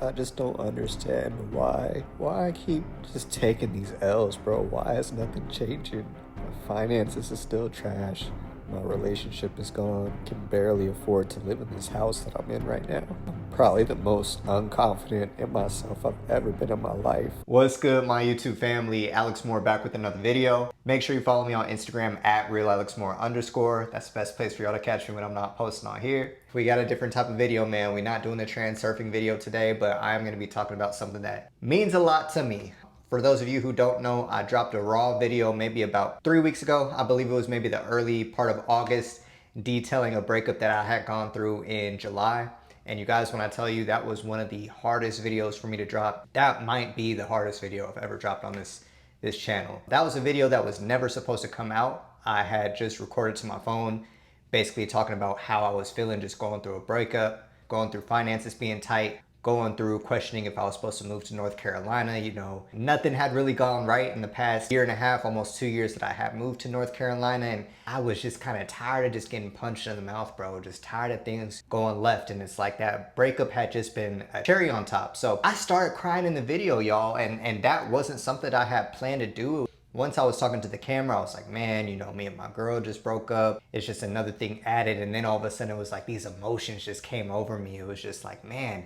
I just don't understand why I keep just taking these L's, bro. Why is nothing changing? My finances is still trash. My relationship is gone. Can barely afford to live in this house that I'm in right now. I'm probably the most unconfident in myself I've ever been in my life. What's good, my YouTube family? Alex Moore back with another video. Make sure you follow me on Instagram at @realalexmoore_. That's the best place for y'all to catch me when I'm not posting on here. We got a different type of video, man. We're not doing the trans surfing video today, but I am going to be talking about something that means a lot to me. For those of you who don't know, I dropped a raw video maybe about 3 weeks ago. I believe it was maybe the early part of August, detailing a breakup that I had gone through in July. And you guys, when I tell you that was one of the hardest videos for me to drop, that might be the hardest video I've ever dropped on this channel. That was a video that was never supposed to come out. I had just recorded to my phone, basically talking about how I was feeling, just going through a breakup, going through finances being tight, going through questioning if I was supposed to move to North Carolina. You know, nothing had really gone right in the past year and a half, almost 2 years that I had moved to North Carolina. And I was just kind of tired of just getting punched in the mouth, bro. Just tired of things going left. And it's like that breakup had just been a cherry on top. So I started crying in the video, y'all. And that wasn't something I had planned to do. Once I was talking to the camera, I was like, man, you know, me and my girl just broke up. It's just another thing added. And then all of a sudden it was like these emotions just came over me. It was just like, man,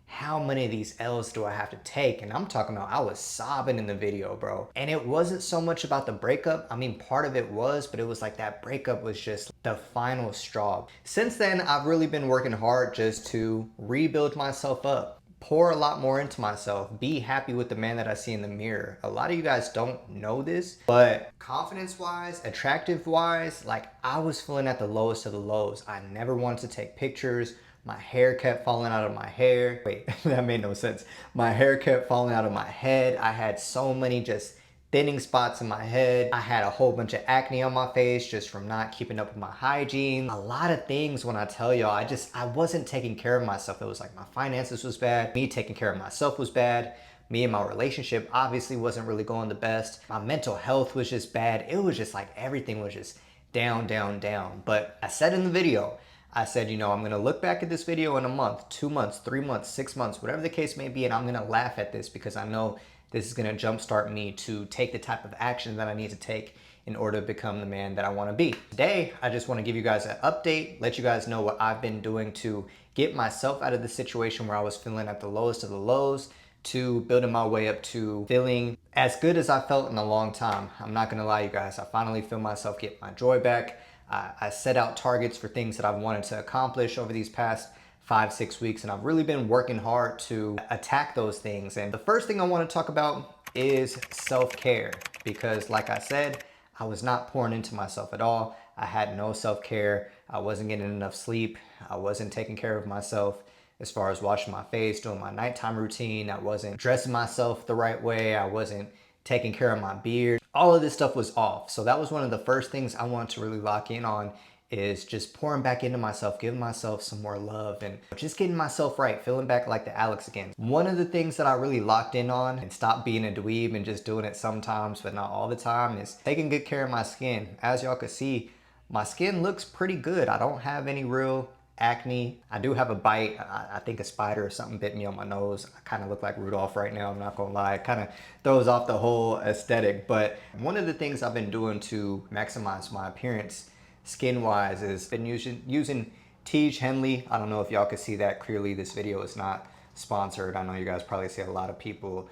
how many of these L's do I have to take? And I'm talking about, I was sobbing in the video, bro. And it wasn't so much about the breakup. I mean, part of it was, but it was like that breakup was just the final straw. Since then, I've really been working hard just to rebuild myself up, pour a lot more into myself, be happy with the man that I see in the mirror. A lot of you guys don't know this, but confidence-wise, attractive-wise, like I was feeling at the lowest of the lows. I never wanted to take pictures. My hair kept falling out of my hair. Wait, that made no sense. My hair kept falling out of my head. I had so many just thinning spots in my head. I had a whole bunch of acne on my face just from not keeping up with my hygiene. A lot of things when I tell y'all, I wasn't taking care of myself. It was like my finances was bad. Me taking care of myself was bad. Me and my relationship obviously wasn't really going the best. My mental health was just bad. It was just like everything was just down, down, down. But I said in the video, I said, you know, I'm gonna look back at this video in a month, 2 months, 3 months, 6 months, whatever the case may be, and I'm gonna laugh at this because I know this is gonna jumpstart me to take the type of action that I need to take in order to become the man that I wanna be. Today, I just wanna give you guys an update, let you guys know what I've been doing to get myself out of the situation where I was feeling at the lowest of the lows, to building my way up to feeling as good as I felt in a long time. I'm not gonna lie, you guys, I finally feel myself get my joy back. I set out targets for things that I've wanted to accomplish over these past 5-6 weeks, and I've really been working hard to attack those things. And the first thing I want to talk about is self-care, because like I said, I was not pouring into myself at all. I had no self-care. I wasn't getting enough sleep. I wasn't taking care of myself as far as washing my face, doing my nighttime routine. I wasn't dressing myself the right way. I wasn't taking care of my beard. All of this stuff was off. So that was one of the first things I wanted to really lock in on, is just pouring back into myself, giving myself some more love and just getting myself right, feeling back like the Alex again. One of the things that I really locked in on and stopped being a dweeb and just doing it sometimes, but not all the time, is taking good care of my skin. As y'all can see, my skin looks pretty good. I don't have any real acne. I do have a bite. I think a spider or something bit me on my nose. I kind of look like Rudolph right now, I'm not gonna lie. It kind of throws off the whole aesthetic. But one of the things I've been doing to maximize my appearance skin-wise is been using Tige Henley. I don't know if y'all can see that clearly. This video is not sponsored. I know you guys probably see a lot of people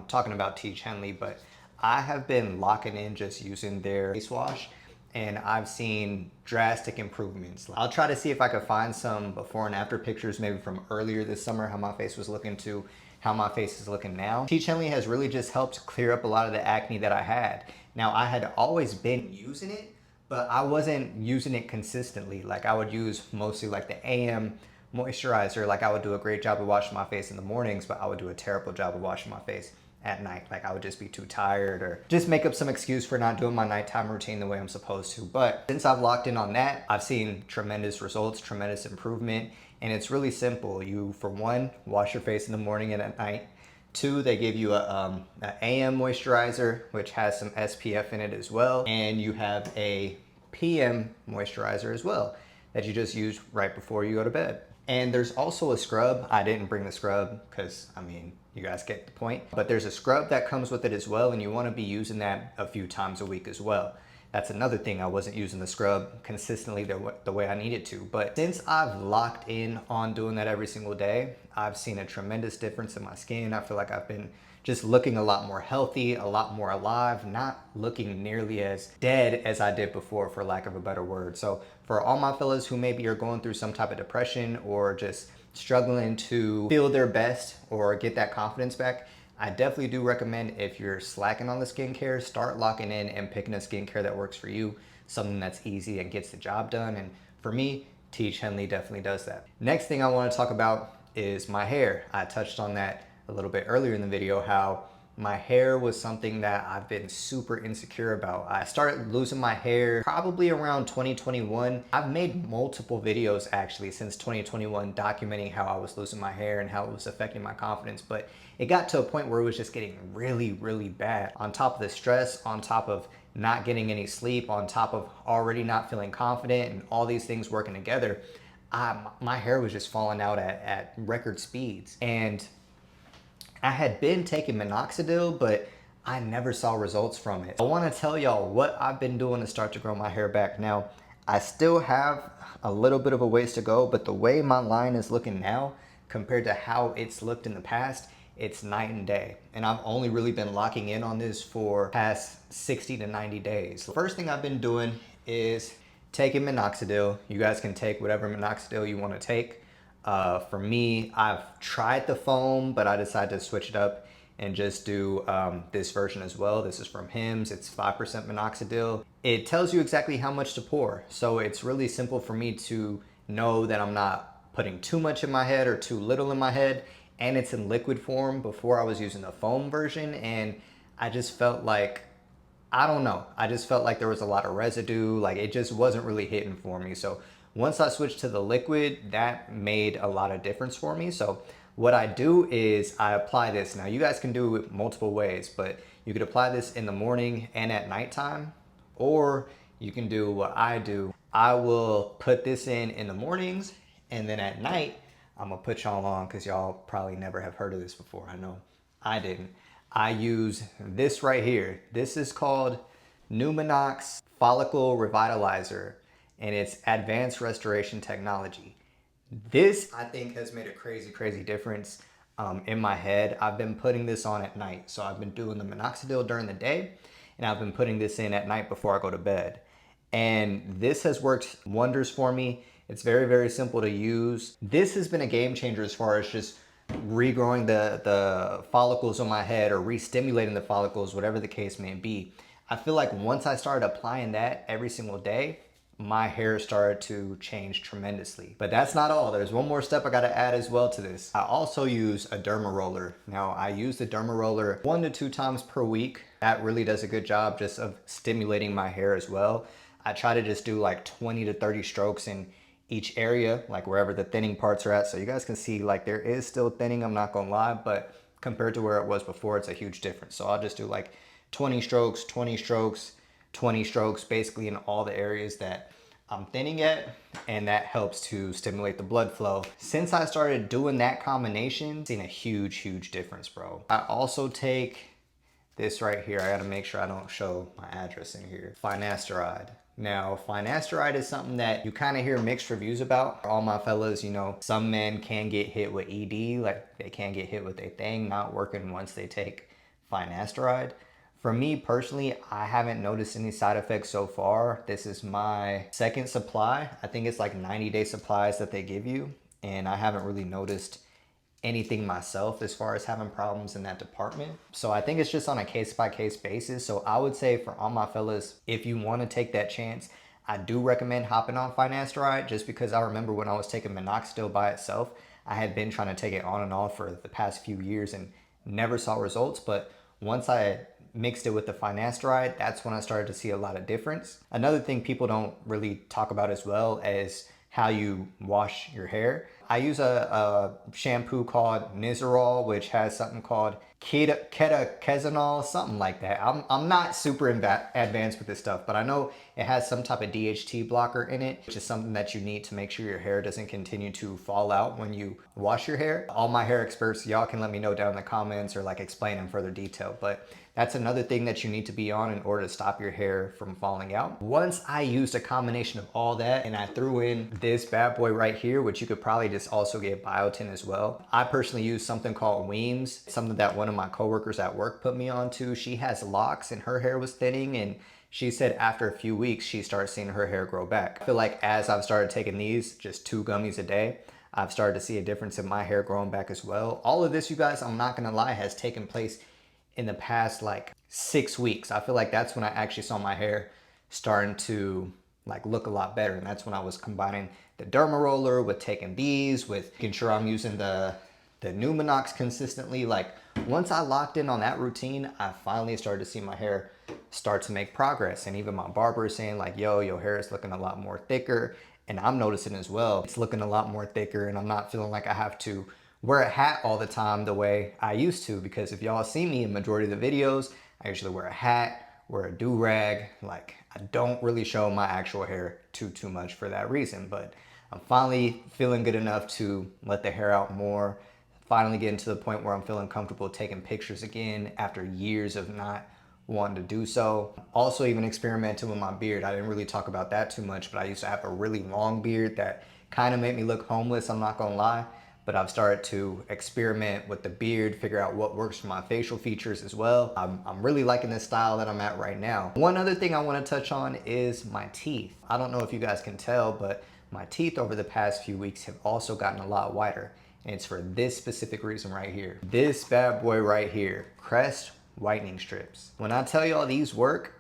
talking about Tige Henley, but I have been locking in just using their face wash, and I've seen drastic improvements. I'll try to see if I could find some before and after pictures, maybe from earlier this summer, how my face was looking to how my face is looking now. Tige Henley has really just helped clear up a lot of the acne that I had. Now, I had always been using it, but I wasn't using it consistently. Like I would use mostly like the AM moisturizer. Like I would do a great job of washing my face in the mornings, but I would do a terrible job of washing my face at night. Like I would just be too tired or just make up some excuse for not doing my nighttime routine the way I'm supposed to. But since I've locked in on that, I've seen tremendous results, tremendous improvement. And it's really simple. You, for one, wash your face in the morning and at night. 2, they give you a AM moisturizer, which has some SPF in it as well. And you have a PM moisturizer as well that you just use right before you go to bed. And there's also a scrub. I didn't bring the scrub because, I mean, you guys get the point. But there's a scrub that comes with it as well, and you want to be using that a few times a week as well. That's another thing. I wasn't using the scrub consistently the way I needed to. But since I've locked in on doing that every single day, I've seen a tremendous difference in my skin. I feel like I've been just looking a lot more healthy, a lot more alive, not looking nearly as dead as I did before, for lack of a better word. So for all my fellas who maybe are going through some type of depression or just struggling to feel their best or get that confidence back, I definitely do recommend, if you're slacking on the skincare, start locking in and picking a skincare that works for you, something that's easy and gets the job done. And for me, Teach Henley definitely does that. Next thing I want to talk about is my hair. I touched on that a little bit earlier in the video, how my hair was something that I've been super insecure about. I started losing my hair probably around 2021. I've made multiple videos actually since 2021 documenting how I was losing my hair and how it was affecting my confidence, but it got to a point where it was just getting really, really bad. On top of the stress, on top of not getting any sleep, on top of already not feeling confident, and all these things working together, my hair was just falling out at record speeds. And I had been taking minoxidil, but I never saw results from it. I want to tell y'all what I've been doing to start to grow my hair back. Now, I still have a little bit of a ways to go, but the way my line is looking now compared to how it's looked in the past, it's night and day. And I've only really been locking in on this for past 60 to 90 days. The first thing I've been doing is taking minoxidil. You guys can take whatever minoxidil you want to take. For me, I've tried the foam, but I decided to switch it up and just do this version as well. This is from Hims. It's 5% minoxidil. It tells you exactly how much to pour. So it's really simple for me to know that I'm not putting too much in my head or too little in my head. And it's in liquid form. Before I was using the foam version, and I just felt like, I don't know, I just felt like there was a lot of residue. Like it just wasn't really hitting for me. So once I switched to the liquid, that made a lot of difference for me. So what I do is I apply this. Now you guys can do it multiple ways, but you could apply this in the morning and at nighttime, or you can do what I do. I will put this in the mornings, and then at night, I'm gonna put y'all on because y'all probably never have heard of this before. I know I didn't. I use this right here. This is called Numinox Follicle Revitalizer, and it's advanced restoration technology. This, I think, has made a crazy, crazy difference in my head. I've been putting this on at night. So I've been doing the minoxidil during the day, and I've been putting this in at night before I go to bed. And this has worked wonders for me. It's very, very simple to use. This has been a game changer as far as just regrowing the follicles on my head, or re-stimulating the follicles, whatever the case may be. I feel like once I started applying that every single day, my hair started to change tremendously. But that's not all. There's one more step I gotta add as well to this. I also use a derma roller. Now I use the derma roller 1 to 2 times per week. That really does a good job just of stimulating my hair as well. I try to just do like 20 to 30 strokes in each area, like wherever the thinning parts are at. So you guys can see like there is still thinning, I'm not gonna lie, but compared to where it was before, it's a huge difference. So I'll just do like 20 strokes, 20 strokes, 20 strokes, basically in all the areas that I'm thinning at, and that helps to stimulate the blood flow. Since I started doing that combination, I've seen a huge, huge difference, bro. I also take this right here. I gotta make sure I don't show my address in here. Finasteride. Now, finasteride is something that you kind of hear mixed reviews about. All my fellas, you know, some men can get hit with ED, like they can get hit with a thing not working once they take finasteride. For me personally, I haven't noticed any side effects so far. This is my second supply. I think it's like 90-day supplies that they give you, and I haven't really noticed anything myself as far as having problems in that department. So I think it's just on a case-by-case basis. So I would say for all my fellas, if you want to take that chance, I do recommend hopping on finasteride, just because I remember when I was taking minoxidil by itself, I had been trying to take it on and off for the past few years and never saw results. But once I mixed it with the finasteride, that's when I started to see a lot of difference. Another thing people don't really talk about as well is how you wash your hair. I use a shampoo called Nizoral, which has something called ketoconazole, something like that. I'm not super advanced with this stuff, but I know it has some type of DHT blocker in it, which is something that you need to make sure your hair doesn't continue to fall out when you wash your hair. All my hair experts, y'all can let me know down in the comments or like explain in further detail, but that's another thing that you need to be on in order to stop your hair from falling out. Once I used a combination of all that and I threw in this bad boy right here, which you could probably just also get biotin as well. I personally use something called Weems, something that one of my coworkers at work put me onto. She has locks and her hair was thinning, and she said after a few weeks, she started seeing her hair grow back. I feel like as I've started taking these, just 2 gummies a day, I've started to see a difference in my hair growing back as well. All of this, you guys, I'm not gonna lie, has taken place in the past like 6 weeks. I feel like that's when I actually saw my hair starting to like look a lot better. And that's when I was combining the derma roller with taking these, with making sure I'm using the Numinox consistently. Like once I locked in on that routine, I finally started to see my hair start to make progress. And even my barber is saying like, yo, your hair is looking a lot more thicker. And I'm noticing as well, it's looking a lot more thicker, and I'm not feeling like I have to wear a hat all the time the way I used to, because if y'all see me in majority of the videos, I usually wear a hat, wear a do-rag. Like I don't really show my actual hair too much for that reason, but I'm finally feeling good enough to let the hair out more, finally getting to the point where I'm feeling comfortable taking pictures again after years of not wanting to do so. Also even experimenting with my beard. I didn't really talk about that too much, but I used to have a really long beard that kind of made me look homeless, I'm not gonna lie. But I've started to experiment with the beard, figure out what works for my facial features as well. I'm really liking this style that I'm at right now. One other thing I want to touch on is my teeth. I don't know if you guys can tell, but my teeth over the past few weeks have also gotten a lot whiter. And it's for this specific reason right here. This bad boy right here, Crest whitening strips. When I tell y'all these work,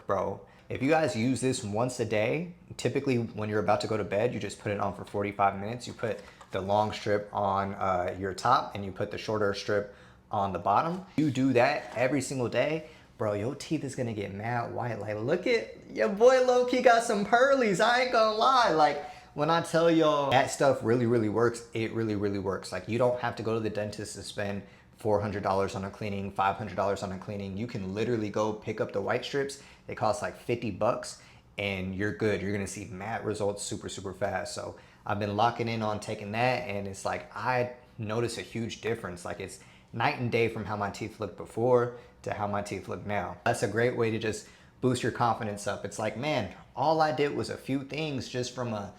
bro. If you guys use this once a day, typically when you're about to go to bed, you just put it on for 45 minutes. You put the long strip on your top and you put the shorter strip on the bottom. You do that every single day, bro, your teeth is gonna get mad white. Like look at your boy low-key got some pearlies, I ain't gonna lie. Like when I tell y'all that stuff really works, it really works. Like you don't have to go to the dentist to spend $400 on a cleaning, $500 on a cleaning. You can literally go pick up the white strips. They cost like 50 bucks and you're good. You're gonna see matte results super fast. So I've been locking in on taking that, and it's like I notice a huge difference. Like it's night and day from how my teeth looked before to how my teeth look now. That's a great way to just boost your confidence up. It's like, man, all I did was a few things just from a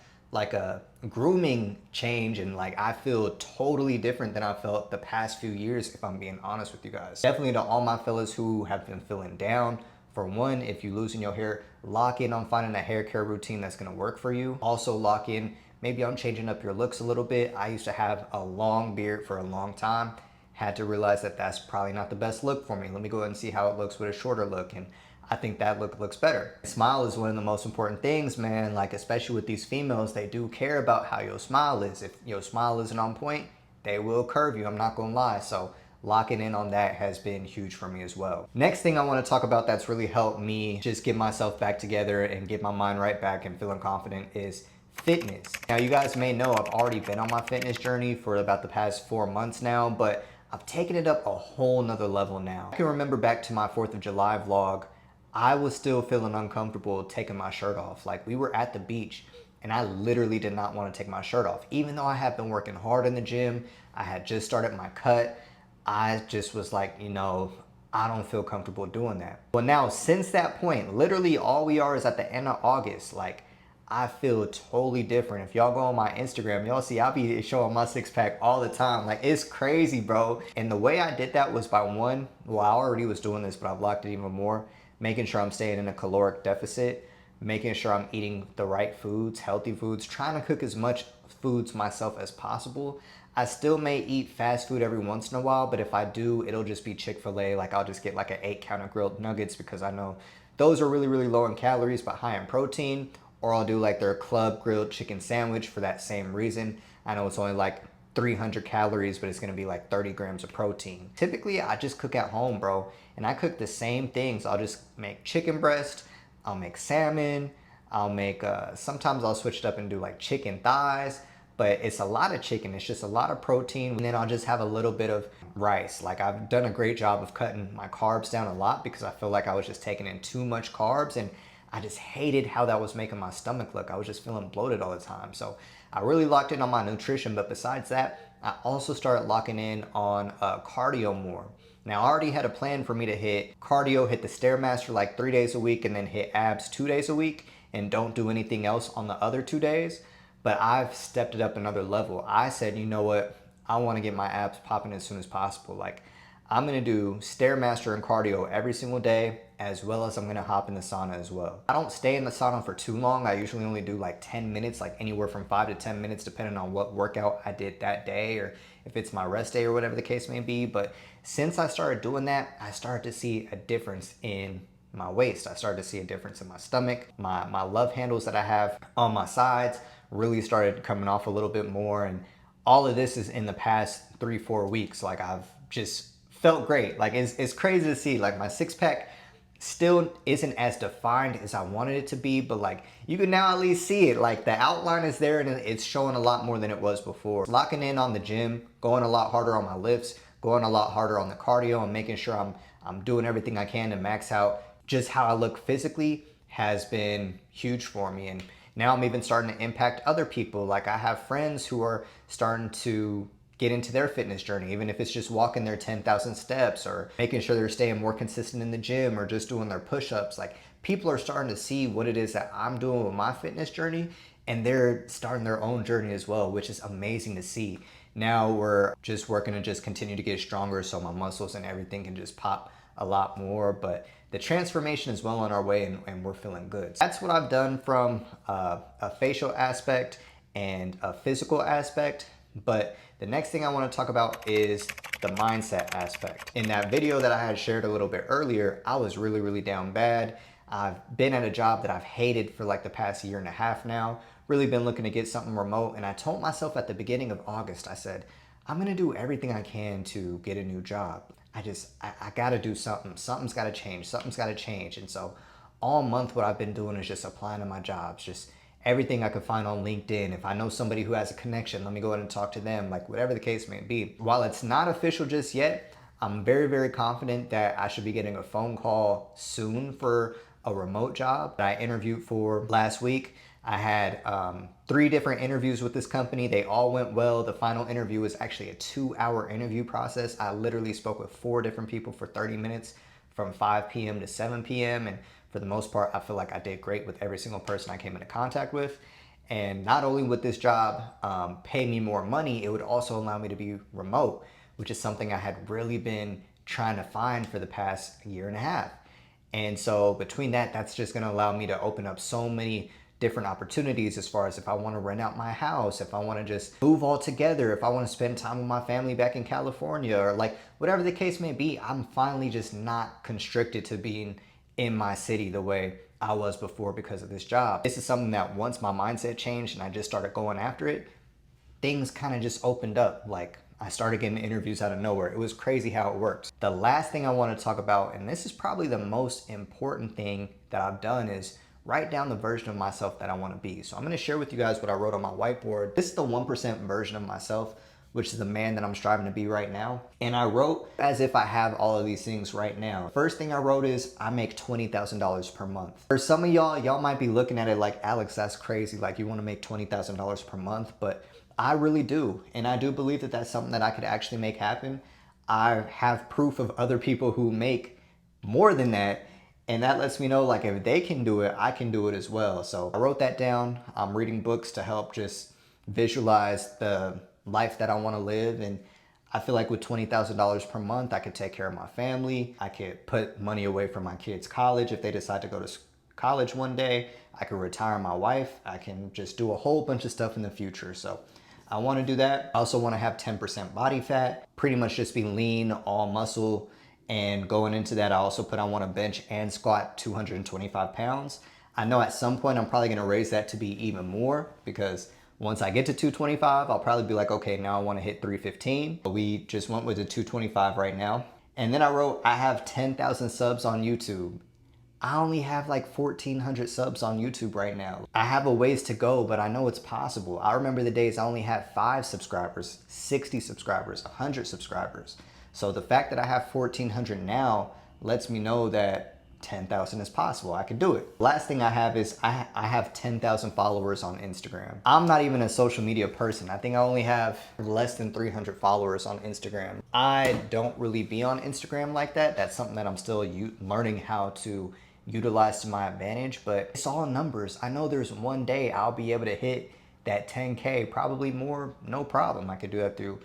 grooming change, and like I feel totally different than I felt the past few years, if I'm being honest with you guys. Definitely to all my fellas who have been feeling down, for one, if you're losing your hair, lock in on finding a hair care routine that's gonna work for you. Also lock in, maybe I'm changing up your looks a little bit. I used to have a long beard for a long time. Had to realize that that's probably not the best look for me. Let me go ahead and see how it looks with a shorter look. And I think that look looks better. Smile is one of the most important things, man. Like especially with these females, they do care about how your smile is. If your smile isn't on point, they will curve you, I'm not gonna lie. So locking in on that has been huge for me as well. Next thing I want to talk about that's really helped me just get myself back together and get my mind right back and feeling confident is fitness. Now you guys may know I've already been on my fitness journey for about the past 4 months now, but I've taken it up a whole nother level now. I can remember back to my 4th of July vlog, I was still feeling uncomfortable taking my shirt off. Like we were at the beach and I literally did not want to take my shirt off. Even though I had been working hard in the gym, I had just started my cut, I just was like, you know, I don't feel comfortable doing that. Well now, since that point, literally all we are is at the end of August, like I feel totally different. If y'all go on my Instagram, y'all see I'll be showing my 6-pack all the time. Like it's crazy, bro. And the way I did that was by one, well, I already was doing this, but I've locked it even more, making sure I'm staying in a caloric deficit, making sure I'm eating the right foods, healthy foods, trying to cook as much foods myself as possible. I still may eat fast food every once in a while, but if I do, it'll just be Chick-fil-A. Like I'll just get like an 8-count of grilled nuggets because I know those are really low in calories but high in protein. Or I'll do like their club grilled chicken sandwich for that same reason. I know it's only like 300 calories, but it's gonna be like 30 grams of protein. Typically, I just cook at home, bro. And I cook the same things. I'll just make chicken breast, I'll make salmon, I'll make, sometimes I'll switch it up and do like chicken thighs. but it's a lot of chicken. It's just a lot of protein. And then I'll just have a little bit of rice. Like I've done a great job of cutting my carbs down a lot because I feel like I was just taking in too much carbs, and I just hated how that was making my stomach look. I was just feeling bloated all the time. So I really locked in on my nutrition. But besides that, I also started locking in on cardio more. Now I already had a plan for me to hit cardio, hit the Stairmaster like 3 days a week, and then hit abs 2 days a week, and don't do anything else on the other 2 days. But I've stepped it up another level. I said, you know what? I want to get my abs popping as soon as possible. Like I'm going to do Stairmaster and cardio every single day, as well as I'm going to hop in the sauna as well. I don't stay in the sauna for too long. I usually only do like 10 minutes, like anywhere from 5 to 10 minutes, depending on what workout I did that day, or if it's my rest day or whatever the case may be. But since I started doing that, I started to see a difference in my waist. I started to see a difference in my stomach. My love handles that I have on my sides really started coming off a little bit more. And all of this is in the past 3-4 weeks. Like I've just felt great. Like it's crazy to see. Like my six pack still isn't as defined as I wanted it to be, but like you can now at least see it. Like the outline is there, and it's showing a lot more than it was before. Locking in on the gym, going a lot harder on my lifts, going a lot harder on the cardio, and making sure I'm doing everything I can to max out just how I look physically has been huge for me. And now I'm even starting to impact other people. Like I have friends who are starting to get into their fitness journey, even if it's just walking their 10,000 steps, or making sure they're staying more consistent in the gym, or just doing their push-ups. Like people are starting to see what it is that I'm doing with my fitness journey, and they're starting their own journey as well, which is amazing to see. Now we're just working to just continue to get stronger so my muscles and everything can just pop a lot more. But the transformation is well on our way, and we're feeling good. That's what I've done from a facial aspect and a physical aspect. But the next thing I want to talk about is the mindset aspect. In that video that I had shared a little bit earlier, I was really down bad. I've been at a job that I've hated for like the past 1.5 years now. Really been looking to get something remote. And I told myself at the beginning of August, I said, I'm going to do everything I can to get a new job. I got to do something. Something's got to change. Something's got to change. And so all month what I've been doing is just applying to my jobs, just everything I could find on LinkedIn. If I know somebody who has a connection, let me go ahead and talk to them, like whatever the case may be. While it's not official just yet, I'm very confident that I should be getting a phone call soon for a remote job that I interviewed for last week. I had 3 different interviews with this company. They all went well. The final interview was actually a 2-hour interview process. I literally spoke with 4 different people for 30 minutes from 5 p.m. to 7 p.m. And for the most part, I feel like I did great with every single person I came into contact with. And not only would this job pay me more money, it would also allow me to be remote, which is something I had really been trying to find for the past 1.5 years. And so between that, that's just going to allow me to open up so many different opportunities, as far as if I want to rent out my house, if I want to just move all together, if I want to spend time with my family back in California, or like whatever the case may be. I'm finally just not constricted to being in my city the way I was before because of this job. This is something that once my mindset changed and I just started going after it, things kind of just opened up. Like I started getting interviews out of nowhere. It was crazy how it worked. The last thing I want to talk about, and this is probably the most important thing that I've done, is write down the version of myself that I want to be. So I'm going to share with you guys what I wrote on my whiteboard. This is the 1% version of myself, which is the man that I'm striving to be right now. And I wrote as if I have all of these things right now. First thing I wrote is I make $20,000 per month. For some of y'all might be looking at it like, Alex, that's crazy. Like you want to make $20,000 per month, but I really do. And I do believe that that's something that I could actually make happen. I have proof of other people who make more than that. And that lets me know, like, if they can do it, I can do it as well. So I wrote that down. I'm reading books to help just visualize the life that I want to live. And I feel like with $20,000 per month, I could take care of my family. I could put money away for my kids' college if they decide to go to college one day. I could retire my wife. I can just do a whole bunch of stuff in the future. So I want to do that. I also want to have 10% body fat, pretty much just be lean, all muscle. And going into that, I also put I want to bench and squat 225 pounds. I know at some point I'm probably going to raise that to be even more, because once I get to 225, I'll probably be like, okay, now I want to hit 315. But we just went with the 225 right now. And then I wrote, I have 10,000 subs on YouTube. I only have like 1,400 subs on YouTube right now. I have a ways to go, but I know it's possible. I remember the days I only had 5 subscribers, 60 subscribers, 100 subscribers. So the fact that I have 1,400 now lets me know that 10,000 is possible. I can do it. Last thing I have is I have 10,000 followers on Instagram. I'm not even a social media person. I think I only have less than 300 followers on Instagram. I don't really be on Instagram like that. That's something that I'm still learning how to utilize to my advantage, but it's all numbers. I know there's one day I'll be able to hit that 10K, probably more, no problem. I could do that through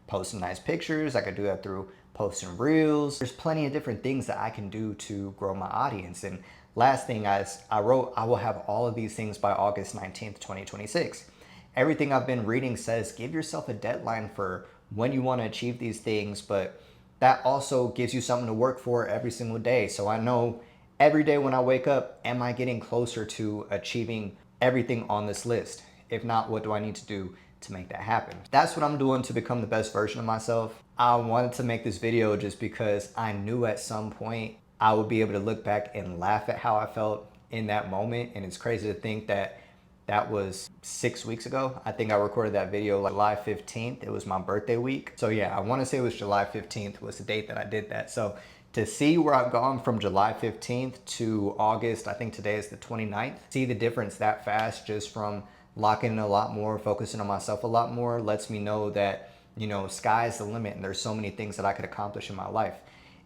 posting nice pictures. I could do that through posting reels. There's plenty of different things that I can do to grow my audience. And last thing, guys, I wrote, I will have all of these things by August 19th, 2026. Everything I've been reading says give yourself a deadline for when you want to achieve these things, but that also gives you something to work for every single day. So I know every day when I wake up, am I getting closer to achieving everything on this list? If not, what do I need to do to make that happen? That's what I'm doing to become the best version of myself. I wanted to make this video just because I knew at some point I would be able to look back and laugh at how I felt in that moment. And it's crazy to think that that was 6 weeks ago. I think I recorded that video like July 15th. It was my birthday week. So yeah, I want to say it was July 15th was the date that I did that. So to see where I've gone from July 15th to August, I think today is the 29th, see the difference that fast just from locking in a lot more, focusing on myself a lot more, lets me know that, you know, sky's the limit and there's so many things that I could accomplish in my life.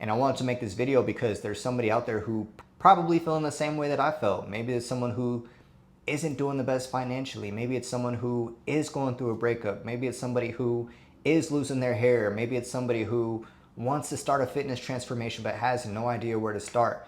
And I wanted to make this video because there's somebody out there who probably feeling the same way that I felt. Maybe it's someone who isn't doing the best financially. Maybe it's someone who is going through a breakup. Maybe it's somebody who is losing their hair. Maybe it's somebody who wants to start a fitness transformation but has no idea where to start.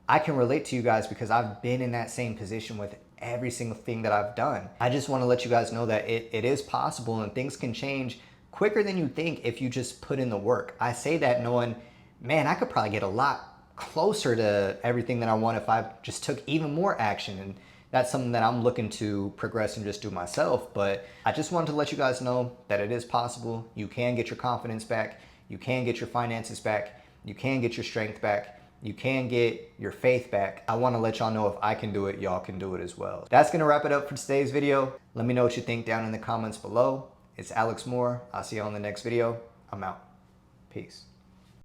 I can relate to you guys because I've been in that same position with every single thing that I've done. I just want to let you guys know that it is possible and things can change quicker than you think if you just put in the work. I say that knowing, man, I could probably get a lot closer to everything that I want if I just took even more action. And that's something that I'm looking to progress and just do myself. But I just wanted to let you guys know that it is possible. You can get your confidence back. You can get your finances back. You can get your strength back. You can get your faith back. I want to let y'all know if I can do it, y'all can do it as well. That's going to wrap it up for today's video. Let me know what you think down in the comments below. It's Alex Moore. I'll see you on the next video. I'm out. Peace.